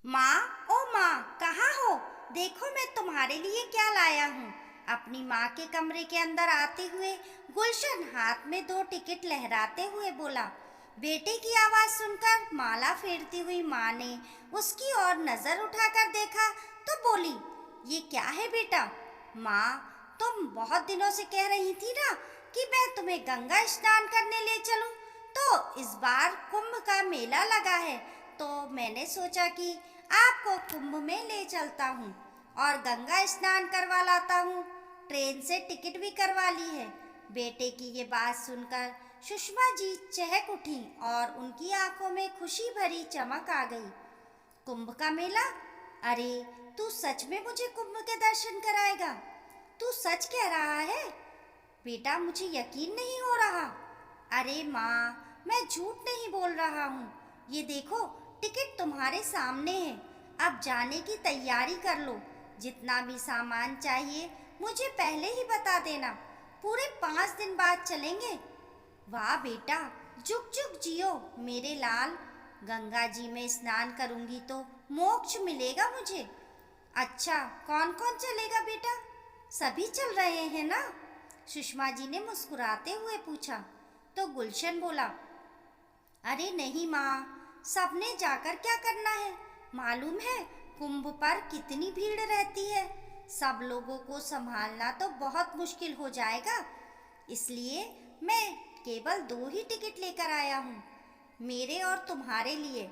माँ, ओ माँ, कहाँ हो? देखो मैं तुम्हारे लिए क्या लाया हूँ। अपनी माँ के कमरे के अंदर आते हुए गुलशन हाथ में दो टिकट लहराते हुए बोला। बेटे की आवाज़ सुनकर माला फेरती हुई माँ ने उसकी ओर नज़र उठाकर देखा तो बोली, ये क्या है बेटा? माँ, तुम बहुत दिनों से कह रही थी ना कि मैं तुम्हें गंगा स्नान करने ले चलूं। तो इस बार कुंभ का मेला लगा है, तो मैंने सोचा कि आपको कुंभ में ले चलता हूँ और गंगा स्नान करवा लाता हूँ। ट्रेन से टिकट भी करवा ली है। बेटे की ये बात सुनकर सुषमा जी चहक उठी और उनकी आंखों में खुशी भरी चमक आ गई। कुंभ का मेला? अरे, तू सच में मुझे कुंभ के दर्शन कराएगा? तू सच कह रहा है? बेटा, मुझे यकीन नहीं हो रहा। अरे माँ, मैं झूठ नहीं बोल रहा हूँ। ये देखो, टिकट तुम्हारे सामने है। अब जाने की तैयारी कर लो। जितना भी सामान चाहिए मुझे पहले ही बता देना। पूरे 5 दिन बाद चलेंगे। वाह बेटा, जुग जुग जियो मेरे लाल। गंगा जी में स्नान करूंगी तो मोक्ष मिलेगा मुझे। अच्छा, कौन कौन चलेगा बेटा? सभी चल रहे हैं ना? सुषमा जी ने मुस्कुराते हुए पूछा। तो गुलशन बोला, अरे नहीं माँ, सबने जाकर क्या करना है? मालूम है कुंभ पर कितनी भीड़ रहती है। सब लोगों को संभालना तो बहुत मुश्किल हो जाएगा। इसलिए मैं केवल 2 ही टिकट लेकर आया हूँ, मेरे और तुम्हारे लिए।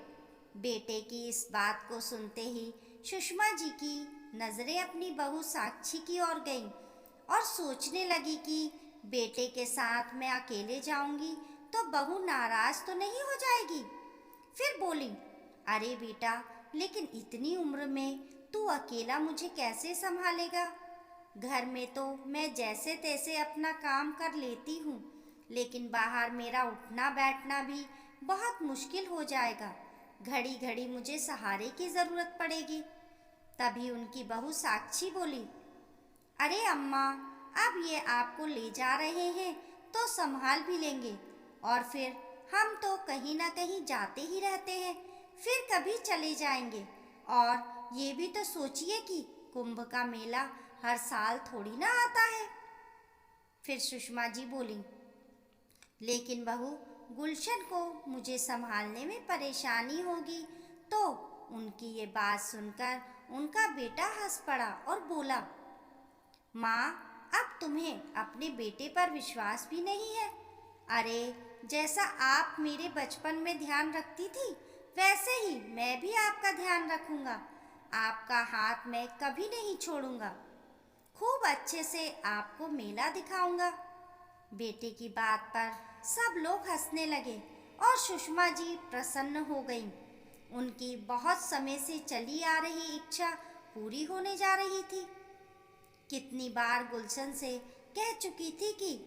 बेटे की इस बात को सुनते ही सुषमा जी की नज़रें अपनी बहू साक्षी की ओर गईं और सोचने लगी कि बेटे के साथ मैं अकेले जाऊंगी तो बहू नाराज तो नहीं हो जाएगी। फिर बोली, अरे बेटा, लेकिन इतनी उम्र में तू अकेला मुझे कैसे संभालेगा? घर में तो मैं जैसे तैसे अपना काम कर लेती हूँ, लेकिन बाहर मेरा उठना बैठना भी बहुत मुश्किल हो जाएगा। घड़ी घड़ी मुझे सहारे की ज़रूरत पड़ेगी। तभी उनकी बहू साक्षी बोली, अरे अम्मा, अब ये आपको ले जा रहे हैं तो संभाल भी लेंगे, और फिर हम तो कहीं ना कहीं जाते ही रहते हैं, फिर कभी चले जाएंगे। और ये भी तो सोचिए कि कुंभ का मेला हर साल थोड़ी ना आता है। फिर सुषमा जी बोली, लेकिन बहू, गुलशन को मुझे संभालने में परेशानी होगी। तो उनकी ये बात सुनकर उनका बेटा हंस पड़ा और बोला, माँ, अब तुम्हें अपने बेटे पर विश्वास भी नहीं है? अरे, जैसा आप मेरे बचपन में ध्यान रखती थी, वैसे ही मैं भी आपका ध्यान रखूंगा। आपका हाथ मैं कभी नहीं छोड़ूंगा। खूब अच्छे से आपको मेला दिखाऊंगा। बेटे की बात पर सब लोग हंसने लगे और सुषमा जी प्रसन्न हो गईं। उनकी बहुत समय से चली आ रही इच्छा पूरी होने जा रही थी। कितनी बार गुलशन से कह चुकी थी कि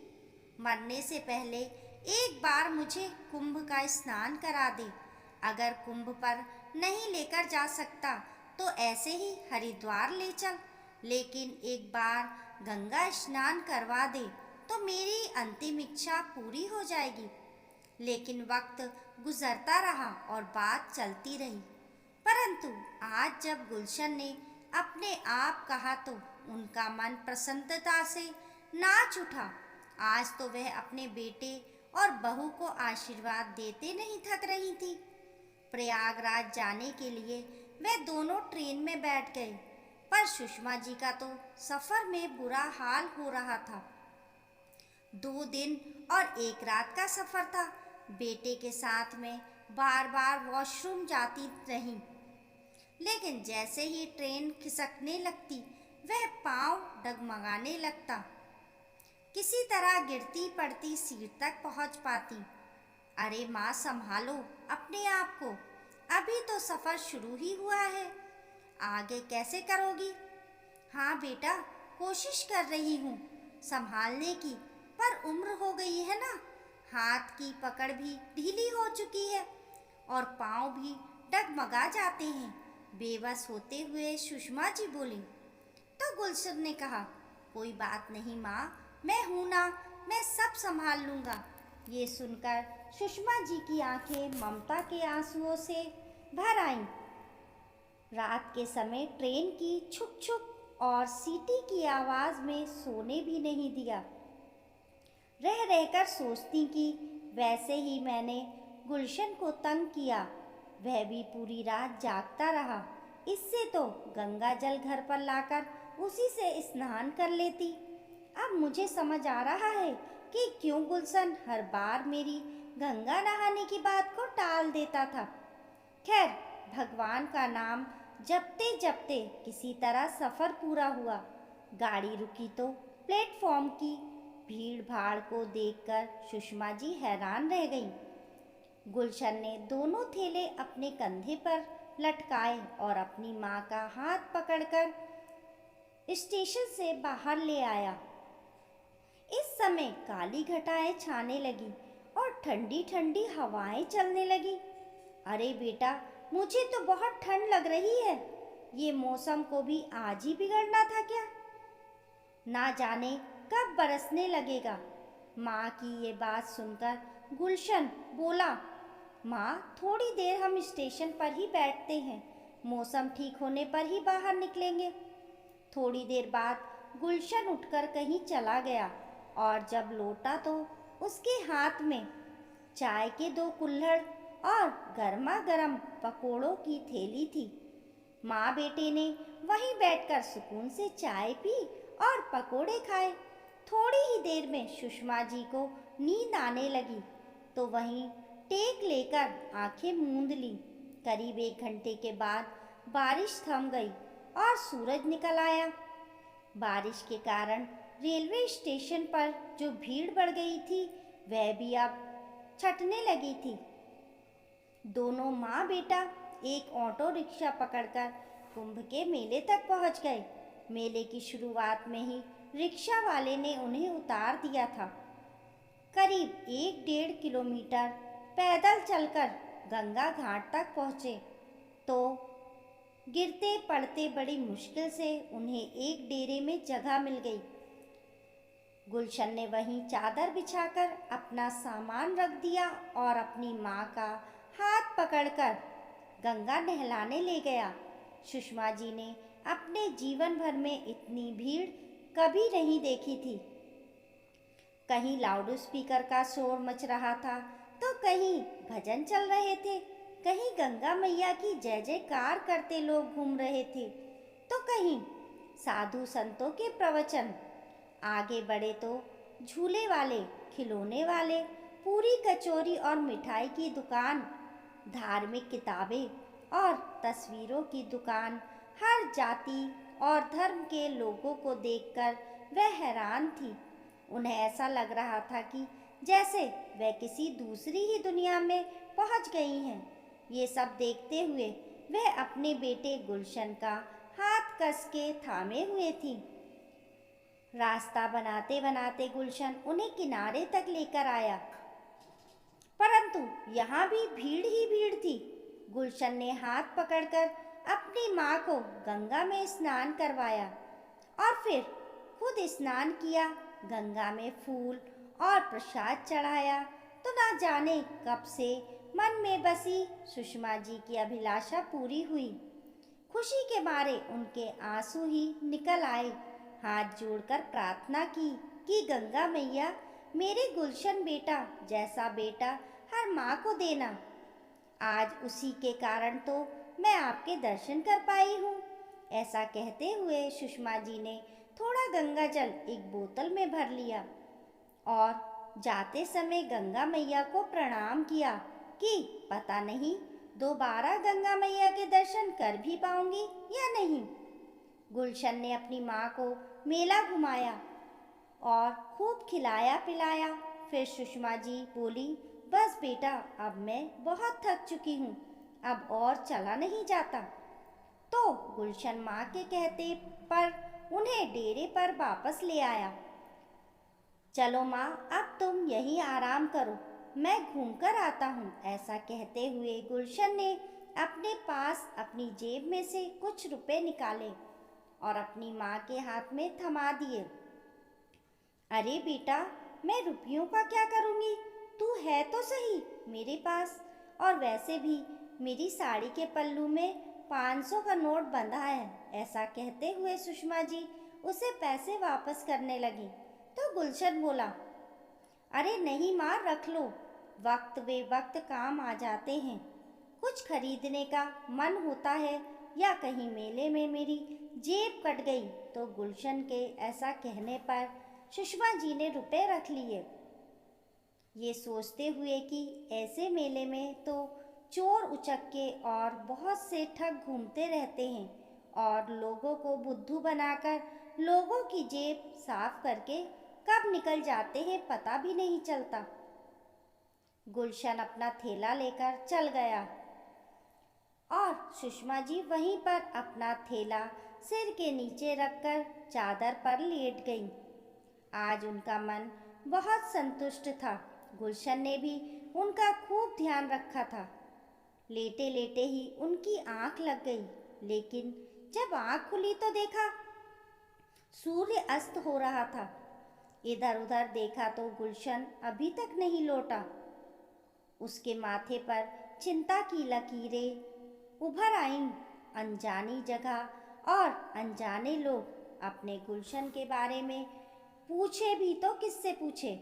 मरने से पहले एक बार मुझे कुंभ का स्नान करा दे। अगर कुंभ पर नहीं लेकर जा सकता तो ऐसे ही हरिद्वार ले चल, लेकिन एक बार गंगा स्नान करवा दे तो मेरी अंतिम इच्छा पूरी हो जाएगी। लेकिन वक्त गुजरता रहा और बात चलती रही। परंतु आज जब गुलशन ने अपने आप कहा तो उनका मन प्रसन्नता से नाच उठा। आज तो वह अपने बेटे और बहू को आशीर्वाद देते नहीं थक रही थी। प्रयागराज जाने के लिए वे दोनों ट्रेन में बैठ गए, पर सुषमा जी का तो सफ़र में बुरा हाल हो रहा था। 2 दिन और 1 रात का सफ़र था। बेटे के साथ में बार बार वॉशरूम जाती रहीं, लेकिन जैसे ही ट्रेन खिसकने लगती वह पाँव डगमगाने लगता। किसी तरह गिरती पड़ती सीट तक पहुंच पाती। अरे माँ, संभालो अपने आप को, अभी तो सफ़र शुरू ही हुआ है। आगे कैसे करोगी? हाँ बेटा, कोशिश कर रही हूँ संभालने की, पर उम्र हो गई है ना। हाथ की पकड़ भी ढीली हो चुकी है और पाँव भी डगमगा जाते हैं। बेबस होते हुए सुषमा जी बोली। तो गुलशन ने कहा, कोई बात नहीं माँ, मैं हूँ ना, मैं सब संभाल लूँगा। ये सुनकर सुषमा जी की आंखें ममता के आंसुओं से भर आईं। रात के समय ट्रेन की छुक छुक और सीटी की आवाज़ में सोने भी नहीं दिया। रह रहकर सोचती कि वैसे ही मैंने गुलशन को तंग किया, वह भी पूरी रात जागता रहा। इससे तो गंगा जल घर पर लाकर उसी से स्नान कर लेती। अब मुझे समझ आ रहा है कि क्यों गुलशन हर बार मेरी गंगा नहाने की बात को टाल देता था। खैर, भगवान का नाम जपते जपते किसी तरह सफ़र पूरा हुआ। गाड़ी रुकी तो प्लेटफॉर्म की भीड़ भाड़ को देखकर सुषमा जी हैरान रह गईं। गुलशन ने दोनों थैले अपने कंधे पर लटकाए और अपनी माँ का हाथ पकड़कर स्टेशन से बाहर ले आया। इस समय काली घटाएं छाने लगी और ठंडी ठंडी हवाएं चलने लगी। अरे बेटा, मुझे तो बहुत ठंड लग रही है। ये मौसम को भी आज ही बिगड़ना था क्या? ना जाने कब बरसने लगेगा। माँ की ये बात सुनकर गुलशन बोला, माँ, थोड़ी देर हम स्टेशन पर ही बैठते हैं, मौसम ठीक होने पर ही बाहर निकलेंगे। थोड़ी देर बाद गुलशन उठकर कहीं चला गया और जब लौटा तो उसके हाथ में चाय के 2 कुल्हड़ और गर्मा गर्म पकोड़ों की थैली थी। माँ बेटे ने वहीं बैठकर सुकून से चाय पी और पकोड़े खाए। थोड़ी ही देर में सुषमा जी को नींद आने लगी तो वहीं टेक लेकर आंखें मूंद ली। करीब 1 घंटे के बाद बारिश थम गई और सूरज निकल आया। बारिश के कारण रेलवे स्टेशन पर जो भीड़ बढ़ गई थी वह भी अब छटने लगी थी। दोनों माँ बेटा एक ऑटो रिक्शा पकड़कर कुंभ के मेले तक पहुँच गए। मेले की शुरुआत में ही रिक्शा वाले ने उन्हें उतार दिया था। करीब 1-1.5 किलोमीटर पैदल चलकर गंगा घाट तक पहुँचे तो गिरते पड़ते बड़ी मुश्किल से उन्हें एक डेरे में जगह मिल गई। गुलशन ने वहीं चादर बिछाकर अपना सामान रख दिया और अपनी माँ का हाथ पकड़कर गंगा नहलाने ले गया। सुषमा जी ने अपने जीवन भर में इतनी भीड़ कभी नहीं देखी थी। कहीं लाउड स्पीकर का शोर मच रहा था तो कहीं भजन चल रहे थे, कहीं गंगा मैया की जय जयकार करते लोग घूम रहे थे तो कहीं साधु संतों के प्रवचन। आगे बढ़े तो झूले वाले, खिलौने वाले, पूरी कचौरी और मिठाई की दुकान, धार्मिक किताबें और तस्वीरों की दुकान। हर जाति और धर्म के लोगों को देखकर वह हैरान थी। उन्हें ऐसा लग रहा था कि जैसे वह किसी दूसरी ही दुनिया में पहुंच गई हैं। ये सब देखते हुए वह अपने बेटे गुलशन का हाथ कस के थामे हुए थी। रास्ता बनाते बनाते गुलशन उन्हें किनारे तक लेकर आया, परंतु यहाँ भी भीड़ ही भीड़ थी। गुलशन ने हाथ पकड़कर अपनी माँ को गंगा में स्नान करवाया और फिर खुद स्नान किया। गंगा में फूल और प्रसाद चढ़ाया तो ना जाने कब से मन में बसी सुषमा जी की अभिलाषा पूरी हुई। खुशी के मारे उनके आंसू ही निकल आए। हाथ जोड़कर प्रार्थना की कि गंगा मैया, मेरे गुलशन बेटा जैसा बेटा हर माँ को देना। आज उसी के कारण तो मैं आपके दर्शन कर पाई हूँ। ऐसा कहते हुए सुषमा जी ने थोड़ा गंगा जल एक बोतल में भर लिया और जाते समय गंगा मैया को प्रणाम किया कि पता नहीं दोबारा गंगा मैया के दर्शन कर भी पाऊंगी या नहीं। गुलशन ने अपनी माँ को मेला घुमाया और खूब खिलाया पिलाया। फिर सुषमा जी बोली, बस बेटा, अब मैं बहुत थक चुकी हूँ, अब और चला नहीं जाता। तो गुलशन माँ के कहते पर उन्हें डेरे पर वापस ले आया। चलो माँ, अब तुम यहीं आराम करो, मैं घूमकर आता हूँ। ऐसा कहते हुए गुलशन ने अपने पास अपनी जेब में से कुछ रुपए निकाले और अपनी माँ के हाथ में थमा दिए। अरे बेटा, मैं रुपयों का क्या करूँगी? तू है तो सही मेरे पास, और वैसे भी मेरी साड़ी के पल्लू में 500 का नोट बंधा है। ऐसा कहते हुए सुषमा जी उसे पैसे वापस करने लगी तो गुलशन बोला, अरे नहीं माँ, रख लो, वक्त बेवक्त काम आ जाते हैं। कुछ खरीदने का मन होता है या कहीं मेले में मेरी जेब कट गई। तो गुलशन के ऐसा कहने पर सुषमा जी ने रुपए रख लिए, ये सोचते हुए कि ऐसे मेले में तो चोर उचक्के और बहुत से ठग घूमते रहते हैं और लोगों को बुद्धू बनाकर लोगों की जेब साफ करके कब निकल जाते हैं पता भी नहीं चलता। गुलशन अपना थैला लेकर चल गया और सुषमा जी वहीं पर अपना थैला सिर के नीचे रखकर चादर पर लेट गईं। आज उनका मन बहुत संतुष्ट था। गुलशन ने भी उनका खूब ध्यान रखा था। लेटे लेटे ही उनकी आंख लग गई, लेकिन जब आंख खुली तो देखा सूर्य अस्त हो रहा था। इधर उधर देखा तो गुलशन अभी तक नहीं लौटा। उसके माथे पर चिंता की लकीरें उभर आईं। अनजानी जगह और अनजाने लोग अपने गुलशन के बारे में पूछे भी तो किससे पूछे।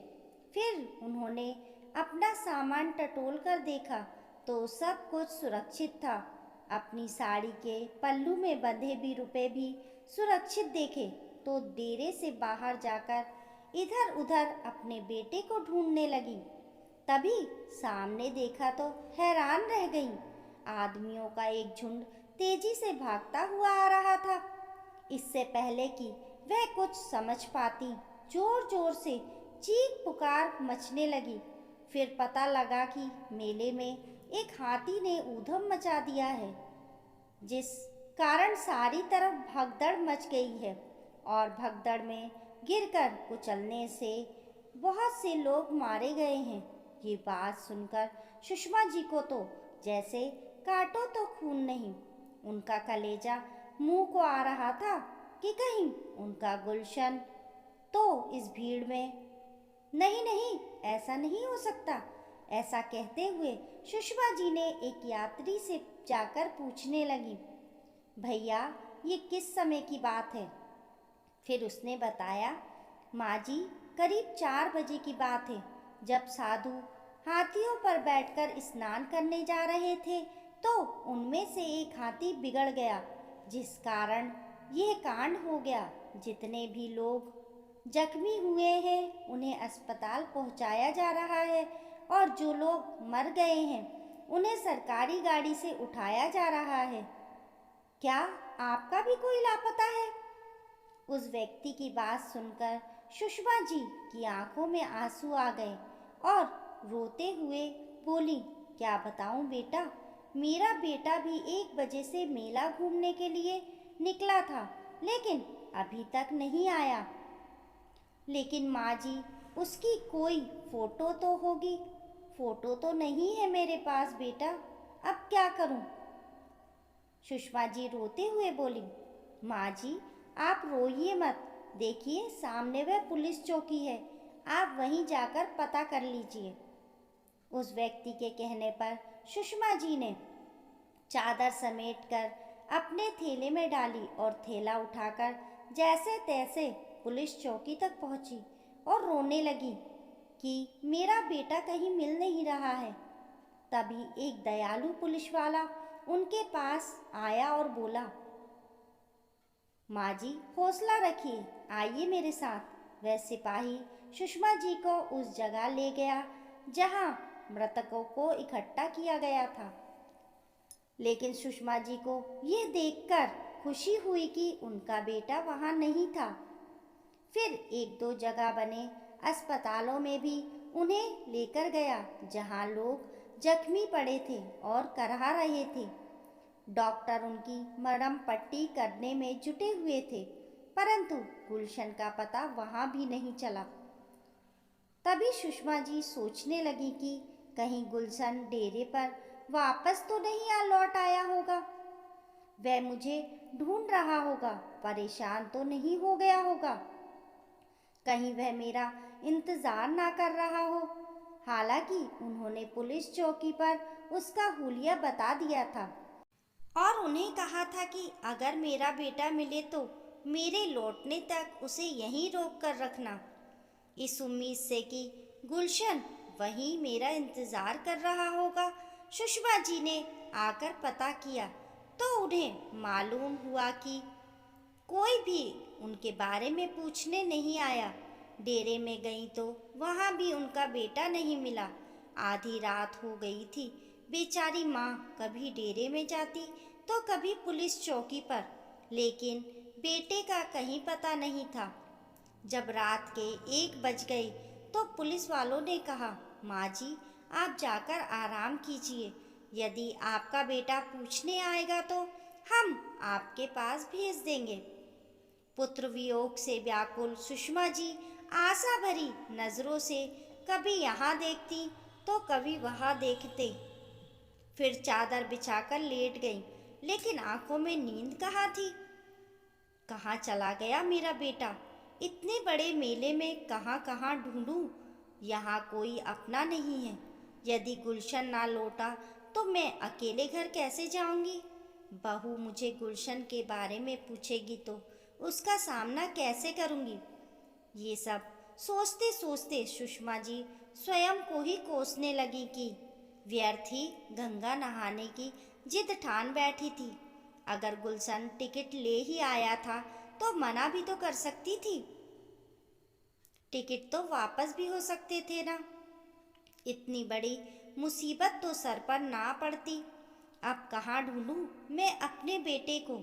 फिर उन्होंने अपना सामान टटोल कर देखा तो सब कुछ सुरक्षित था। अपनी साड़ी के पल्लू में बंधे भी रुपए भी सुरक्षित देखे तो डेरे से बाहर जाकर इधर उधर अपने बेटे को ढूंढने लगी। तभी सामने देखा तो हैरान रह गई। आदमियों का एक झुंड तेजी से भागता हुआ आ रहा था। इससे पहले कि वह कुछ समझ पाती, जोर जोर से चीख पुकार मचने लगी। फिर पता लगा कि मेले में एक हाथी ने ऊधम मचा दिया है, जिस कारण सारी तरफ भगदड़ मच गई है और भगदड़ में गिरकर कुचलने से बहुत से लोग मारे गए हैं। ये बात सुनकर सुषमा जी को तो जैसे काटो तो खून नहीं, उनका कलेजा मुंह को आ रहा था कि कहीं उनका गुलशन तो इस भीड़ में। नहीं नहीं, ऐसा नहीं हो सकता। ऐसा कहते हुए सुषमा जी ने एक यात्री से जाकर पूछने लगी, भैया ये किस समय की बात है। फिर उसने बताया, माँ जी करीब 4 बजे की बात है, जब साधु हाथियों पर बैठकर स्नान करने जा रहे थे तो उनमें से एक हाथी बिगड़ गया, जिस कारण यह कांड हो गया। जितने भी लोग जख्मी हुए हैं उन्हें अस्पताल पहुंचाया जा रहा है और जो लोग मर गए हैं उन्हें सरकारी गाड़ी से उठाया जा रहा है। क्या आपका भी कोई लापता है? उस व्यक्ति की बात सुनकर सुषमा जी की आंखों में आंसू आ गए और रोते हुए बोली, क्या बताऊं बेटा, मेरा बेटा भी 1 बजे से मेला घूमने के लिए निकला था लेकिन अभी तक नहीं आया। लेकिन माँ जी उसकी कोई फोटो तो होगी। फोटो तो नहीं है मेरे पास बेटा, अब क्या करूं? सुषमा जी रोते हुए बोली, माँ जी आप रोइए मत, देखिए सामने वह पुलिस चौकी है, आप वहीं जाकर पता कर लीजिए। उस व्यक्ति के कहने पर सुषमा जी ने चादर समेटकर अपने थैले में डाली और थैला उठाकर जैसे तैसे पुलिस चौकी तक पहुंची और रोने लगी कि मेरा बेटा कहीं मिल नहीं रहा है। तभी एक दयालु पुलिस वाला उनके पास आया और बोला, माँ जी हौसला रखिए, आइए मेरे साथ। वह सिपाही सुषमा जी को उस जगह ले गया जहाँ मृतकों को इकट्ठा किया गया था। लेकिन सुषमा जी को यह देखकर खुशी हुई कि उनका बेटा वहाँ नहीं था। फिर 1-2 जगह बने अस्पतालों में भी उन्हें लेकर गया जहाँ लोग जख्मी पड़े थे और करहा रहे थे। डॉक्टर उनकी मरहम पट्टी करने में जुटे हुए थे, परंतु गुलशन का पता वहाँ भी नहीं चला। तभी सुषमा जी सोचने लगी कि कहीं गुलशन डेरे पर वापस तो नहीं लौट आया होगा, वह मुझे ढूंढ रहा होगा, परेशान तो नहीं हो गया होगा, कहीं वह मेरा इंतजार ना कर रहा हो। हालांकि उन्होंने पुलिस चौकी पर उसका हुलिया बता दिया था। और उन्हें कहा था कि अगर मेरा बेटा मिले तो मेरे लौटने तक उसे यहीं रोक कर रखना, इस उम्मीद से कि गुलशन वहीं मेरा इंतज़ार कर रहा होगा। सुषमा जी ने आकर पता किया तो उन्हें मालूम हुआ कि कोई भी उनके बारे में पूछने नहीं आया। डेरे में गई तो वहाँ भी उनका बेटा नहीं मिला। आधी रात हो गई थी। बेचारी माँ कभी डेरे में जाती तो कभी पुलिस चौकी पर, लेकिन बेटे का कहीं पता नहीं था। जब रात के 1 बज गए तो पुलिस वालों ने कहा, माँ जी आप जाकर आराम कीजिए, यदि आपका बेटा पूछने आएगा तो हम आपके पास भेज देंगे। पुत्र वियोग से व्याकुल सुषमा जी आशा भरी नजरों से कभी यहाँ देखती तो कभी वहाँ देखते, फिर चादर बिछाकर लेट गई, लेकिन आंखों में नींद कहाँ थी। कहाँ चला गया मेरा बेटा? इतने बड़े मेले में कहाँ कहाँ ढूंढूं? यहाँ कोई अपना नहीं है। यदि गुलशन ना लौटा तो मैं अकेले घर कैसे जाऊंगी? बहू मुझे गुलशन के बारे में पूछेगी तो उसका सामना कैसे करूंगी? ये सब सोचते सोचते सुषमा जी स्वयं को ही कोसने लगी कि व्यर्थ ही गंगा नहाने की जिद ठान बैठी थी। अगर गुलशन टिकट ले ही आया था तो मना भी तो कर सकती थी। टिकट तो वापस भी हो सकते थे ना। इतनी बड़ी मुसीबत तो सर पर ना पड़ती। अब कहाँ ढूंढूं मैं अपने बेटे को?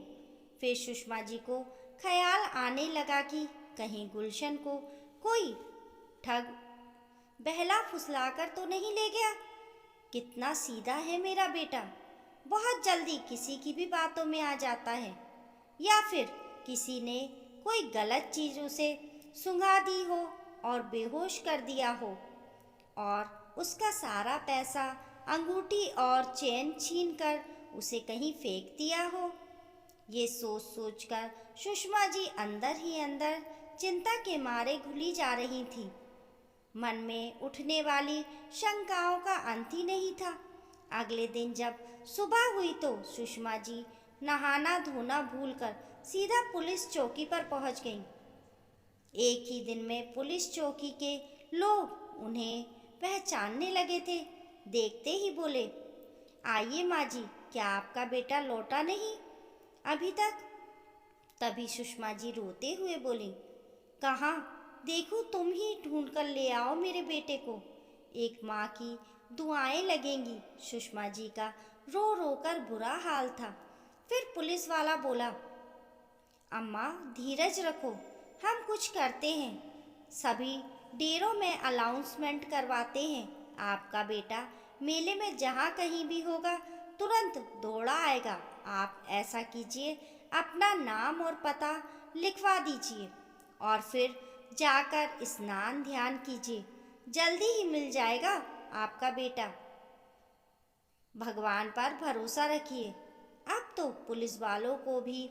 फिर सुषमा जी को ख्याल आने लगा कि कहीं गुलशन को कोई ठग बहला फुसलाकर तो नहीं ले गया। कितना सीधा है मेरा बेटा, बहुत जल्दी किसी की भी बातों में आ जाता है। या फिर किसी ने कोई गलत चीज़ उसे सुंघा दी हो और बेहोश कर दिया हो और उसका सारा पैसा, अंगूठी और चैन छीन कर उसे कहीं फेंक दिया हो। ये सोच सोचकर सुषमा जी अंदर ही अंदर चिंता के मारे घुली जा रही थी। मन में उठने वाली शंकाओं का अंत ही नहीं था। अगले दिन जब सुबह हुई तो सुषमा जी नहाना धोना भूलकर सीधा पुलिस चौकी पर पहुंच गईं। एक ही दिन में पुलिस चौकी के लोग उन्हें पहचानने लगे थे। देखते ही बोले, आइए माँ जी, क्या आपका बेटा लौटा नहीं अभी तक? तभी सुषमा जी रोते हुए बोली, कहाँ, देखो तुम ही ढूंढ कर ले आओ मेरे बेटे को। एक माँ की दुआएं लगेंगी। सुषमा जी का रो रो कर बुरा हाल था। फिर पुलिस वाला बोला, अम्मा धीरज रखो, हम कुछ करते हैं। सभी डेरों में अनाउंसमेंट करवाते हैं। आपका बेटा मेले में जहाँ कहीं भी होगा तुरंत दौड़ा आएगा। आप ऐसा कीजिए, अपना नाम और पता लिखवा दीजिए और फिर जाकर स्नान ध्यान कीजिए। जल्दी ही मिल जाएगा आपका बेटा। भगवान पर भरोसा रखिए। अब तो पुलिस वालों को भी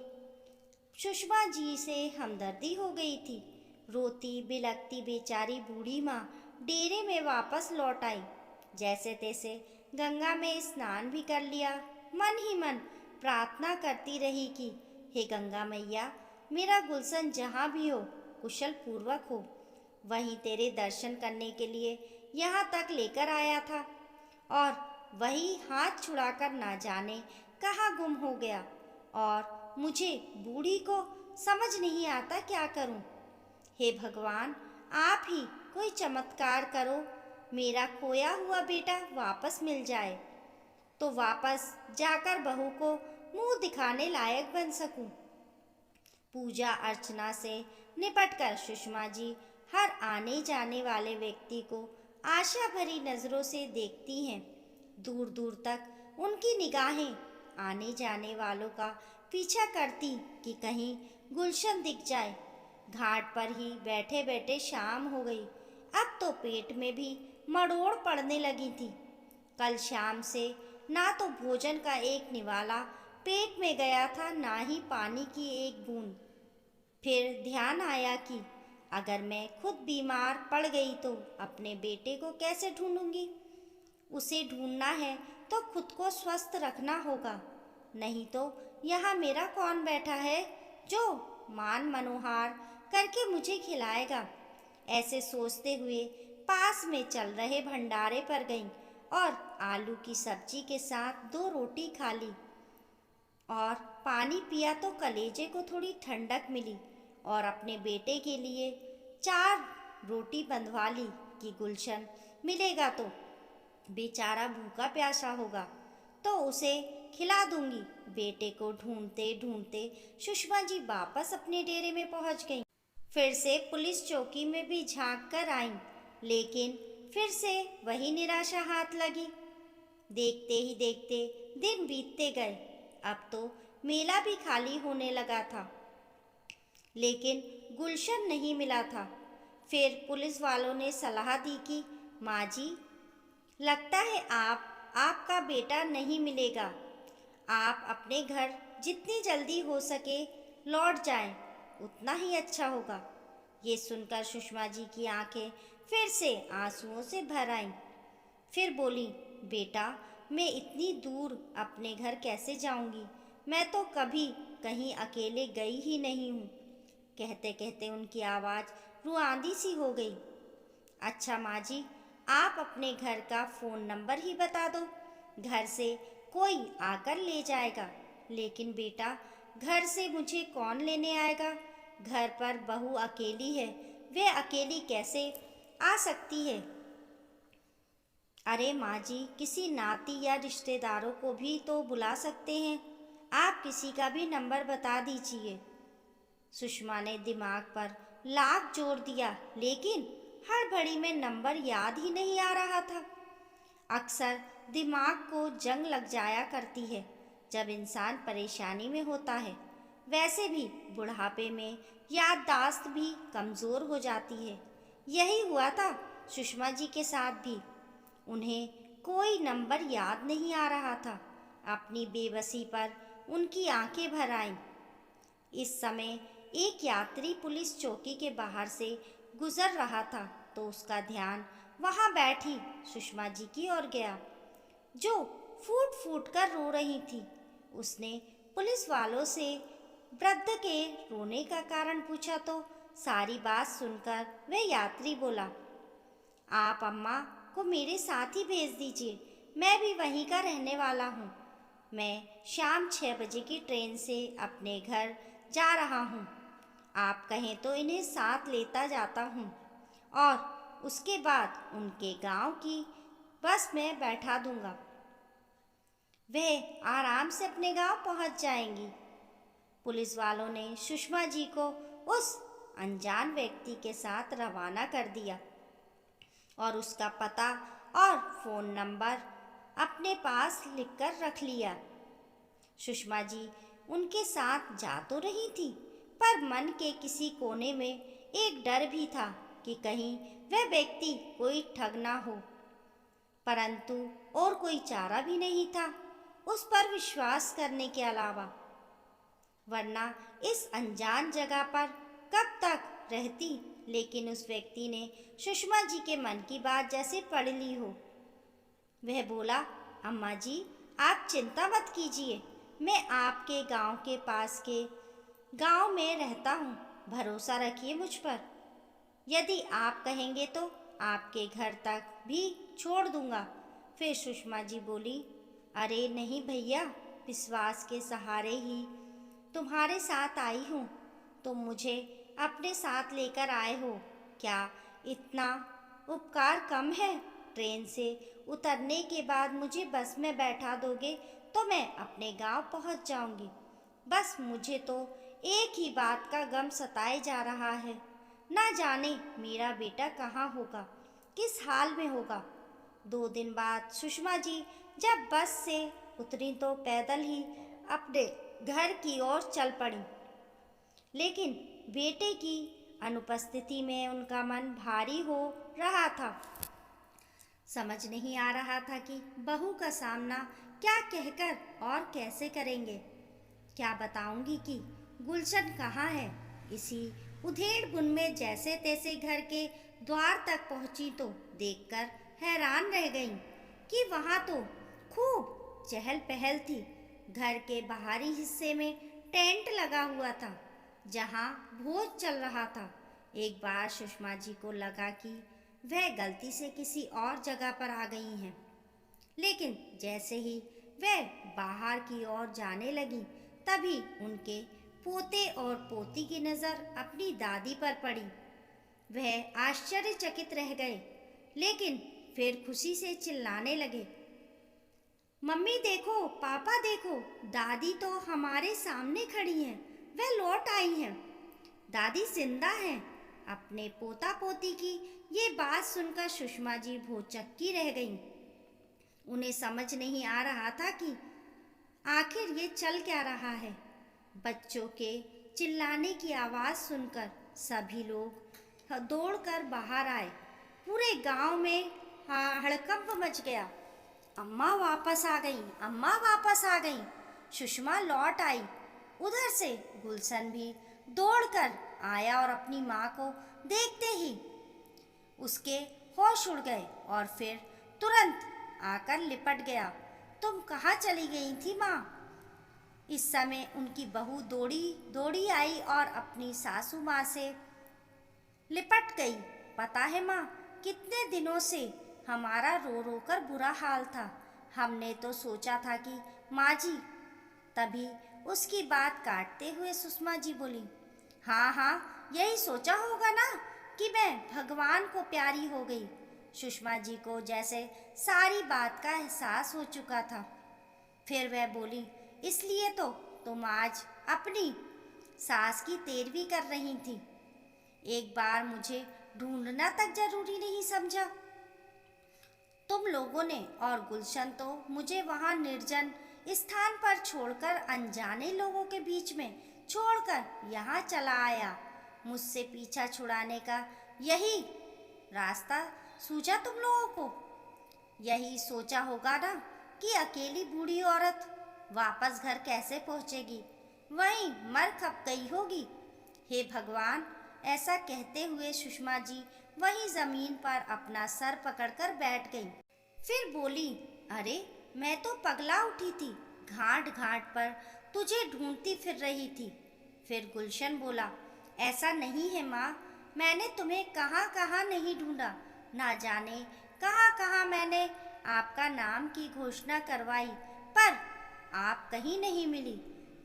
सुषमा जी से हमदर्दी हो गई थी। रोती बिलखती बेचारी बूढ़ी माँ डेरे में वापस लौट आई। जैसे तैसे गंगा में स्नान भी कर लिया। मन ही मन प्रार्थना करती रही कि हे गंगा मैया, मेरा गुलशन जहाँ भी हो कुशल पूर्वक हो। वहीं तेरे दर्शन करने के लिए यहाँ तक लेकर आया था और वही हाथ छुड़ाकर ना जाने कहाँ गुम हो गया और मुझे बूढ़ी को समझ नहीं आता क्या करूं। हे भगवान, आप ही कोई चमत्कार करो, मेरा खोया हुआ बेटा वापस मिल जाए तो वापस जाकर बहू को मुंह दिखाने लायक बन सकूं। पूजा अर्चना से निपटकर सुषमा जी हर आने जाने वाले व्यक्ति को आशा भरी नज़रों से देखती हैं। दूर दूर तक उनकी निगाहें आने जाने वालों का पीछा करती कि कहीं गुलशन दिख जाए। घाट पर ही बैठे बैठे शाम हो गई। अब तो पेट में भी मरोड़ पड़ने लगी थी। कल शाम से ना तो भोजन का एक निवाला पेट में गया था, ना ही पानी की एक बूंद। फिर ध्यान आया कि अगर मैं खुद बीमार पड़ गई तो अपने बेटे को कैसे ढूंढूंगी? उसे ढूंढना है तो खुद को स्वस्थ रखना होगा। नहीं तो यहाँ मेरा कौन बैठा है जो मान मनोहार करके मुझे खिलाएगा। ऐसे सोचते हुए पास में चल रहे भंडारे पर गईं और आलू की सब्जी के साथ 2 रोटी खा ली और पानी पिया तो कलेजे को थोड़ी ठंडक मिली और अपने बेटे के लिए 4 रोटी बंधवा ली कि गुलशन मिलेगा तो बेचारा भूखा प्यासा होगा तो उसे खिला दूंगी। बेटे को ढूंढते ढूंढते सुषमा जी वापस अपने डेरे में पहुंच गईं। फिर से पुलिस चौकी में भी झांक कर आईं, लेकिन फिर से वही निराशा हाथ लगी। देखते ही देखते दिन बीतते गए। अब तो मेला भी खाली होने लगा था, लेकिन गुलशन नहीं मिला था। फिर पुलिस वालों ने सलाह दी कि माँ जी, लगता है आपका बेटा नहीं मिलेगा। आप अपने घर जितनी जल्दी हो सके लौट जाएं, उतना ही अच्छा होगा। ये सुनकर सुषमा जी की आंखें फिर से आंसुओं से भर आईं। फिर बोली, बेटा, मैं इतनी दूर अपने घर कैसे जाऊंगी? मैं तो कभी कहीं अकेले गई ही नहीं हूँ। कहते कहते उनकी आवाज़ रुआंदी सी हो गई। अच्छा माँ जी, आप अपने घर का फ़ोन नंबर ही बता दो, घर से कोई आकर ले जाएगा। लेकिन बेटा, घर से मुझे कौन लेने आएगा? घर पर बहू अकेली है, वे अकेली कैसे आ सकती है? अरे माँ जी, किसी नाती या रिश्तेदारों को भी तो बुला सकते हैं। आप किसी का भी नंबर बता दीजिए। सुषमा ने दिमाग पर लाख जोर दिया, लेकिन हड़बड़ी में नंबर याद ही नहीं आ रहा था। अक्सर दिमाग को जंग लग जाया करती है जब इंसान परेशानी में होता है। वैसे भी बुढ़ापे में याददाश्त भी कमज़ोर हो जाती है। यही हुआ था सुषमा जी के साथ भी। उन्हें कोई नंबर याद नहीं आ रहा था। अपनी बेबसी पर उनकी आंखें भर आईं। इस समय एक यात्री पुलिस चौकी के बाहर से गुजर रहा था तो उसका ध्यान वहां बैठी सुषमा जी की ओर गया, जो फूट फूट कर रो रही थी। उसने पुलिस वालों से वृद्ध के रोने का कारण पूछा तो सारी बात सुनकर वह यात्री बोला, आप अम्मा को मेरे साथ ही भेज दीजिए, मैं भी वहीं का रहने वाला हूँ। मैं शाम 6 बजे की ट्रेन से अपने घर जा रहा हूँ। आप कहें तो इन्हें साथ लेता जाता हूँ और उसके बाद उनके गांव की बस में बैठा दूंगा। वह आराम से अपने गांव पहुँच जाएंगी। पुलिस वालों ने सुषमा जी को उस अनजान व्यक्ति के साथ रवाना कर दिया और उसका पता और फ़ोन नंबर अपने पास लिखकर रख लिया। सुषमा जी उनके साथ जा तो रही थी, पर मन के किसी कोने में एक डर भी था कि कहीं वह व्यक्ति कोई ठग ना हो। परंतु और कोई चारा भी नहीं था उस पर विश्वास करने के अलावा, वरना इस अनजान जगह पर कब तक रहती। लेकिन उस व्यक्ति ने सुषमा जी के मन की बात जैसे पढ़ ली हो। वह बोला, अम्मा जी, आप चिंता मत कीजिए, मैं आपके गांव के पास के गांव में रहता हूँ, भरोसा रखिए मुझ पर। यदि आप कहेंगे तो आपके घर तक भी छोड़ दूंगा। फिर सुषमा जी बोली, अरे नहीं भैया, विश्वास के सहारे ही तुम्हारे साथ आई हूँ। तुम मुझे अपने साथ लेकर आए हो, क्या इतना उपकार कम है? ट्रेन से उतरने के बाद मुझे बस में बैठा दोगे तो मैं अपने गांव पहुंच जाऊंगी। बस मुझे तो एक ही बात का गम सताए जा रहा है, ना जाने मेरा बेटा कहाँ होगा, किस हाल में होगा। 2 दिन बाद सुषमा जी जब बस से उतरी तो पैदल ही अपने घर की ओर चल पड़ी। लेकिन बेटे की अनुपस्थिति में उनका मन भारी हो रहा था। समझ नहीं आ रहा था कि बहू का सामना क्या कहकर और कैसे करेंगे। क्या बताऊंगी कि गुलशन कहाँ है? इसी उधेड़ बुन में जैसे तैसे घर के द्वार तक पहुंची तो देखकर हैरान रह गई कि वहाँ तो खूब चहल पहल थी। घर के बाहरी हिस्से में टेंट लगा हुआ था जहाँ भोज चल रहा था। एक बार सुषमा जी को लगा कि वह गलती से किसी और जगह पर आ गई हैं, लेकिन जैसे ही वह बाहर की ओर जाने लगी तभी उनके पोते और पोती की नज़र अपनी दादी पर पड़ी। वह आश्चर्यचकित रह गए, लेकिन फिर खुशी से चिल्लाने लगे, मम्मी देखो, पापा देखो, दादी तो हमारे सामने खड़ी हैं, वह लौट आई हैं, दादी जिंदा हैं। अपने पोता पोती की ये बात सुनकर सुषमा जी भौचक्की रह गईं। उन्हें समझ नहीं आ रहा था कि आखिर ये चल क्या रहा है। बच्चों के चिल्लाने की आवाज़ सुनकर सभी लोग दौड़कर बाहर आए। पूरे गांव में हड़कंप मच गया। अम्मा वापस आ गई, अम्मा वापस आ गई, सुषमा लौट आई। उधर से गुलशन भी दौड़कर आया और अपनी माँ को देखते ही उसके होश उड़ गए और फिर तुरंत आकर लिपट गया। तुम कहाँ चली गई थी माँ? इस समय उनकी बहू दौड़ी दौड़ी आई और अपनी सासू माँ से लिपट गई। पता है माँ, कितने दिनों से हमारा रो रो कर बुरा हाल था। हमने तो सोचा था कि माँ जी। तभी उसकी बात काटते हुए सुषमा जी बोली, हाँ हाँ, यही सोचा होगा ना कि मैं भगवान को प्यारी हो गई। सुषमा जी को जैसे सारी बात का एहसास हो चुका था। फिर वह बोली, इसलिए तो तुम आज अपनी सास की तेरवी कर रही थी। एक बार मुझे ढूंढना तक जरूरी नहीं समझा तुम लोगों ने। और गुलशन तो मुझे वहाँ निर्जन स्थान पर छोड़कर, अनजाने लोगों के बीच में छोड़कर यहाँ चला आया। मुझसे पीछा छुड़ाने का यही रास्ता सूझा तुम लोगों को। यही सोचा होगा ना कि अकेली बूढ़ी औरत वापस घर कैसे पहुँचेगी, वहीं मर खप गई होगी। हे भगवान, ऐसा कहते हुए सुषमा जी वहीं जमीन पर अपना सर पकड़कर बैठ गई। फिर बोली, अरे मैं तो पगला उठी थी, घाट घाट पर तुझे ढूंढती फिर रही थी। फिर गुलशन बोला, ऐसा नहीं है माँ, मैंने तुम्हें कहाँ कहाँ नहीं ढूंढा, ना जाने कहाँ कहाँ मैंने आपका नाम की घोषणा करवाई, पर आप कहीं नहीं मिली।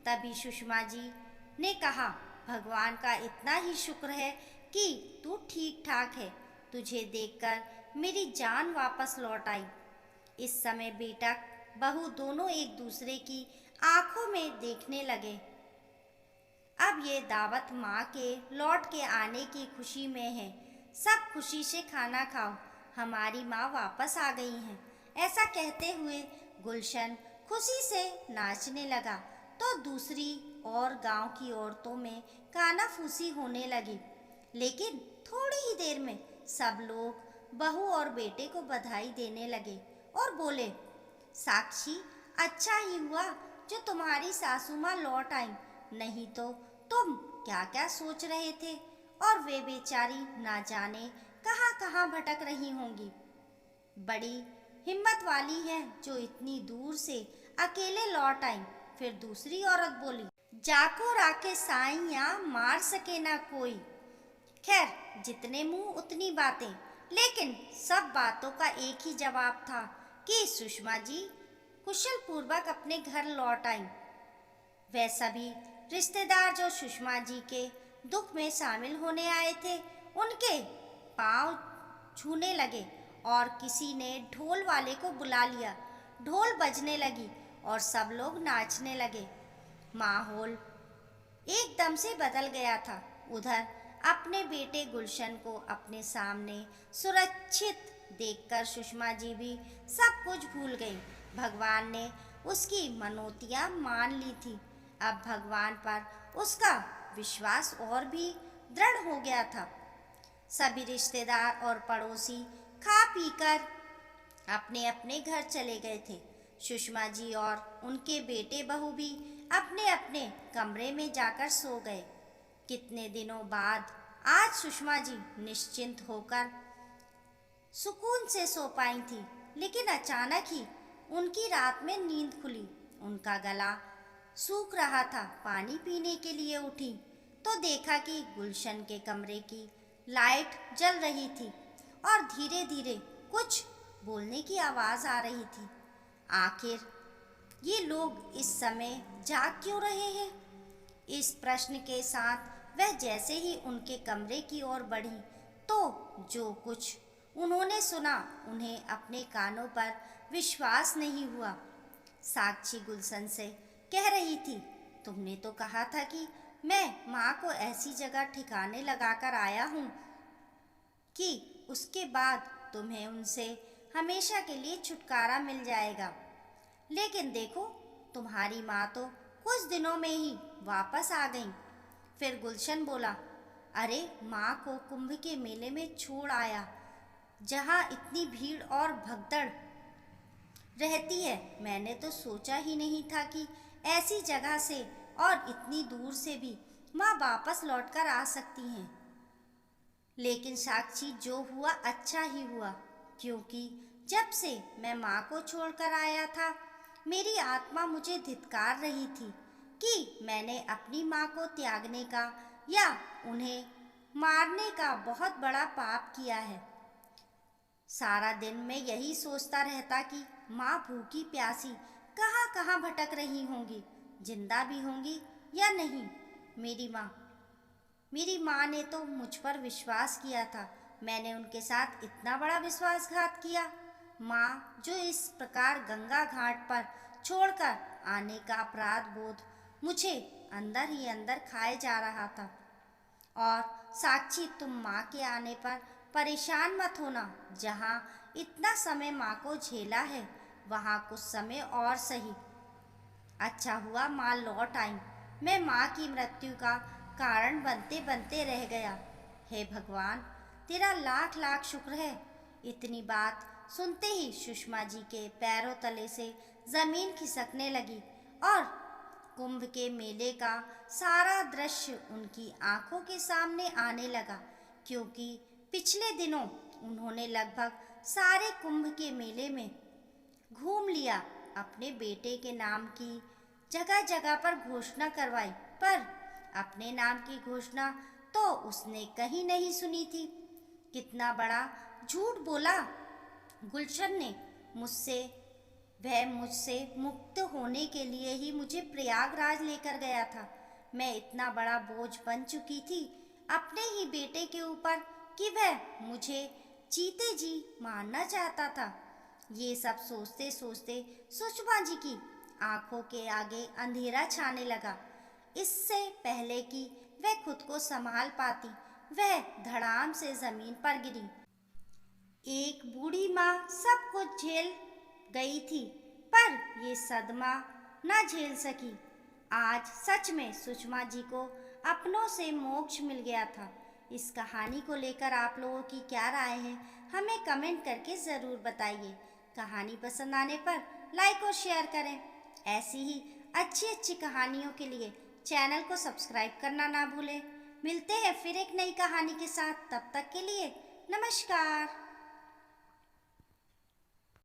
तभी सुषमा जी ने कहा, भगवान का इतना ही शुक्र है कि तू ठीक ठाक है। तुझे देखकर मेरी जान वापस लौट आई। इस समय बेटा बहू दोनों एक दूसरे की आंखों में देखने लगे। अब ये दावत माँ के लौट के आने की खुशी में है। सब खुशी से खाना खाओ, हमारी माँ वापस आ गई हैं। ऐसा कहते हुए गुलशन खुशी से नाचने लगा तो दूसरी और गांव की औरतों में कानाफूसी होने लगी। लेकिन थोड़ी ही देर में सब लोग बहू और बेटे को बधाई देने लगे और बोले, साक्षी, अच्छा ही हुआ जो तुम्हारी सासू माँ लौट आई, नहीं तो तुम क्या क्या सोच रहे थे और वे बेचारी ना जाने कहाँ कहाँ भटक रही होंगी। बड़ी हिम्मत वाली है जो इतनी दूर से अकेले लौट आई। फिर दूसरी औरत बोली, जाको राके साइया, मार सके ना कोई। खैर, जितने मुंह उतनी बातें, लेकिन सब बातों का एक ही जवाब था कि सुषमा जी कुशल पूर्वक अपने घर लौट आई। वह सभी रिश्तेदार जो सुषमा जी के दुख में शामिल होने आए थे, उनके पांव छूने लगे और किसी ने ढोल वाले को बुला लिया। ढोल बजने लगी और सब लोग नाचने लगे। माहौल एकदम से बदल गया था। उधर अपने बेटे गुलशन को अपने सामने सुरक्षित देखकर सुषमा जी भी सब कुछ भूल गई। भगवान ने उसकी मनोतियाँ मान ली थी। अब भगवान पर उसका विश्वास और भी दृढ़ हो गया था। सभी रिश्तेदार और पड़ोसी खा पीकर अपने अपने घर चले गए थे। सुषमा जी और उनके बेटे बहू भी अपने अपने कमरे में जाकर सो गए। कितने दिनों बाद आज सुषमा जी निश्चिंत होकर सुकून से सो पाई थी, लेकिन अचानक ही उनकी रात में नींद खुली उनका गला सूख रहा था, पानी पीने के लिए उठी तो देखा कि गुलशन के कमरे की लाइट जल रही थी और धीरे धीरे कुछ बोलने की आवाज़ आ रही थी। आखिर ये लोग इस समय जाग क्यों रहे हैं? इस प्रश्न के साथ वह जैसे ही उनके कमरे की ओर बढ़ी तो जो कुछ उन्होंने सुना उन्हें अपने कानों पर विश्वास नहीं हुआ। साक्षी गुलशन से कह रही थी, तुमने तो कहा था कि मैं माँ को ऐसी जगह ठिकाने लगाकर आया हूँ कि उसके बाद तुम्हें उनसे हमेशा के लिए छुटकारा मिल जाएगा, लेकिन देखो तुम्हारी माँ तो कुछ दिनों में ही वापस आ गई। फिर गुलशन बोला, अरे माँ को कुंभ के मेले में छोड़ आया, जहाँ इतनी भीड़ और भगदड़ रहती है। मैंने तो सोचा ही नहीं था कि ऐसी जगह से और इतनी दूर से भी माँ वापस लौटकर आ सकती हैं। लेकिन साक्षी, जो हुआ अच्छा ही हुआ, क्योंकि जब से मैं माँ को छोड़कर आया था मेरी आत्मा मुझे धिक्कार रही थी कि मैंने अपनी माँ को त्यागने का या उन्हें मारने का बहुत बड़ा पाप किया है। सारा दिन मैं यही सोचता रहता कि माँ भूखी प्यासी कहाँ कहाँ भटक रही होंगी, जिंदा भी होंगी या नहीं। मेरी माँ ने तो मुझ पर विश्वास किया था, मैंने उनके साथ इतना बड़ा विश्वासघात किया। माँ जो इस प्रकार गंगा घाट पर छोड़कर आने का अपराध बोध मुझे अंदर ही अंदर खाए जा रहा था। और साक्षी, तुम माँ के आने पर परेशान मत होना। जहाँ इतना समय माँ को झेला है वहाँ कुछ समय और सही। अच्छा हुआ माँ लौट आई, मैं माँ की मृत्यु का कारण बनते बनते रह गया। हे भगवान, तेरा लाख लाख शुक्र है। इतनी बात सुनते ही सुषमा जी के पैरों तले से जमीन खिसकने लगी और कुंभ के मेले का सारा दृश्य उनकी आंखों के सामने आने लगा, क्योंकि पिछले दिनों उन्होंने लगभग सारे कुंभ के मेले में घूम लिया। अपने बेटे के नाम की जगह जगह पर घोषणा करवाई, पर अपने नाम की घोषणा तो उसने कहीं नहीं सुनी थी। कितना बड़ा झूठ बोला गुलशन ने मुझसे। वह मुझसे मुक्त होने के लिए ही मुझे प्रयागराज लेकर गया था। मैं इतना बड़ा बोझ बन चुकी थी अपने ही बेटे के ऊपर कि वह मुझे जीते जी मारना चाहता था। ये सब सोचते सोचते सुषमा जी की आंखों के आगे अंधेरा छाने लगा। इससे पहले कि वह खुद को संभाल पाती, वह धड़ाम से जमीन पर गिरी। एक बूढ़ी माँ सब कुछ झेल गई थी, पर ये सदमा न झेल सकी। आज सच में सुषमा जी को अपनों से मोक्ष मिल गया था। इस कहानी को लेकर आप लोगों की क्या राय है, हमें कमेंट करके ज़रूर बताइए। कहानी पसंद आने पर लाइक और शेयर करें। ऐसी ही अच्छी अच्छी कहानियों के लिए चैनल को सब्सक्राइब करना ना भूलें। मिलते हैं फिर एक नई कहानी के साथ, तब तक के लिए नमस्कार।